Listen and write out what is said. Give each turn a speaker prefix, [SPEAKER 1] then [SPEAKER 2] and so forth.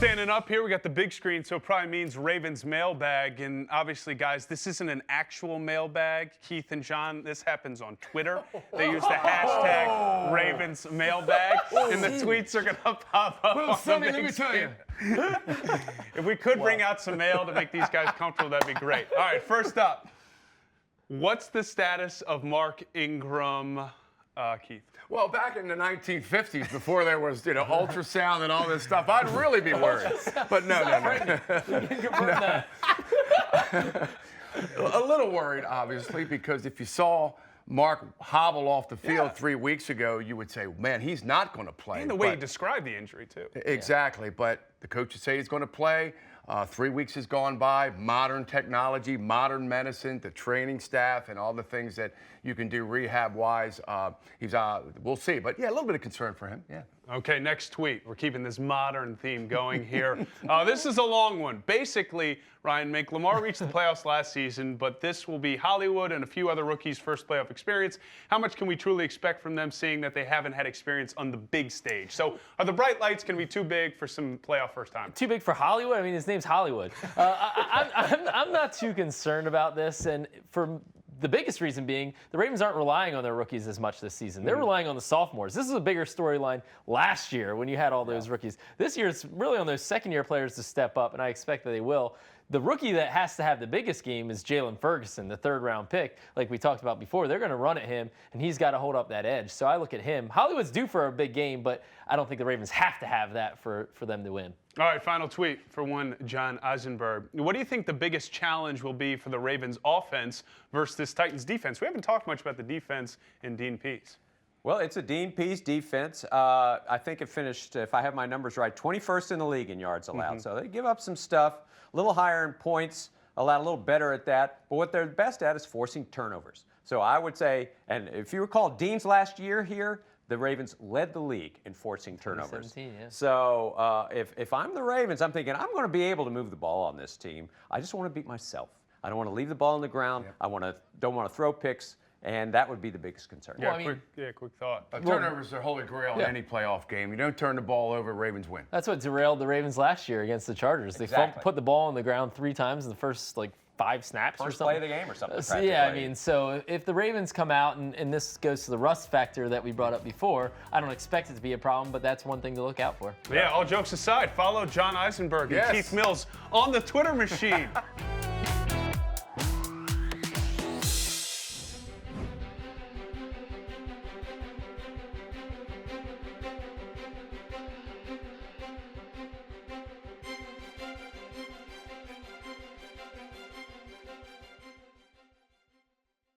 [SPEAKER 1] standing up here. We got the big screen, so it probably means Ravens mailbag. And obviously, guys, this isn't an actual mailbag. Keith and John, this happens on Twitter. They use the hashtag Ravens mailbag, and the tweets are going to pop up.
[SPEAKER 2] Well, Sonny, let me tell you.
[SPEAKER 1] If we could bring out some mail to make these guys comfortable, that'd be great. All right, first up, what's the status of Mark Ingram, Keith?
[SPEAKER 2] Well, back in the 1950s, before there was, ultrasound and all this stuff, I'd really be worried. But no. A little worried, obviously, because if you saw Mark hobble off the field 3 weeks ago, you would say, man, he's not going to play.
[SPEAKER 1] And the way he described the injury, too.
[SPEAKER 2] Exactly. But the coaches say he's going to play. 3 weeks has gone by. Modern technology, modern medicine, the training staff, and all the things that you can do rehab-wise. We'll see. But, yeah, a little bit of concern for him. Yeah.
[SPEAKER 1] Okay, next tweet. We're keeping this modern theme going here. This is a long one. Basically, Ryan Mink, Lamar reached the playoffs last season, but this will be Hollywood and a few other rookies' first playoff experience. How much can we truly expect from them, seeing that they haven't had experience on the big stage? So are the bright lights going to be too big for some playoff first time?
[SPEAKER 3] Too big for Hollywood? I mean, his name's Hollywood. I'm not too concerned about this, and for the biggest reason being, the Ravens aren't relying on their rookies as much this season. They're relying on the sophomores. This is a bigger storyline last year when you had all those rookies. This year, it's really on those second-year players to step up, and I expect that they will. The rookie that has to have the biggest game is Jalen Ferguson, the third-round pick. Like we talked about before, they're going to run at him, and he's got to hold up that edge. So I look at him. Hollywood's due for a big game, but I don't think the Ravens have to have that for them to win.
[SPEAKER 1] All right, final tweet for one, John Eisenberg. What do you think the biggest challenge will be for the Ravens offense versus this Titans defense? We haven't talked much about the defense in Dean Pease.
[SPEAKER 4] Well, it's a Dean Pease defense. I think it finished, if I have my numbers right, 21st in the league in yards allowed. So they give up some stuff, a little higher in points, allowed a little better at that. But what they're best at is forcing turnovers. So I would say, and if you recall Dean's last year here, the Ravens led the league in forcing turnovers.
[SPEAKER 3] Yeah.
[SPEAKER 4] So if I'm the Ravens, I'm thinking I'm going to be able to move the ball on this team. I just want to beat myself. I don't want to leave the ball on the ground. I don't want to throw picks, and that would be the biggest concern.
[SPEAKER 1] Yeah, quick thought.
[SPEAKER 2] Turnovers are holy grail in any playoff game. You don't turn the ball over, Ravens win.
[SPEAKER 3] That's what derailed the Ravens last year against the Chargers. They put the ball on the ground 3 times in the first 5 snaps or
[SPEAKER 4] First
[SPEAKER 3] something.
[SPEAKER 4] play of the game or something.
[SPEAKER 3] Yeah, I mean, so if the Ravens come out, and this goes to the rust factor that we brought up before, I don't expect it to be a problem, but that's one thing to look out for.
[SPEAKER 1] Yeah, all jokes aside, follow John Eisenberg and Keith Mills on the Twitter machine.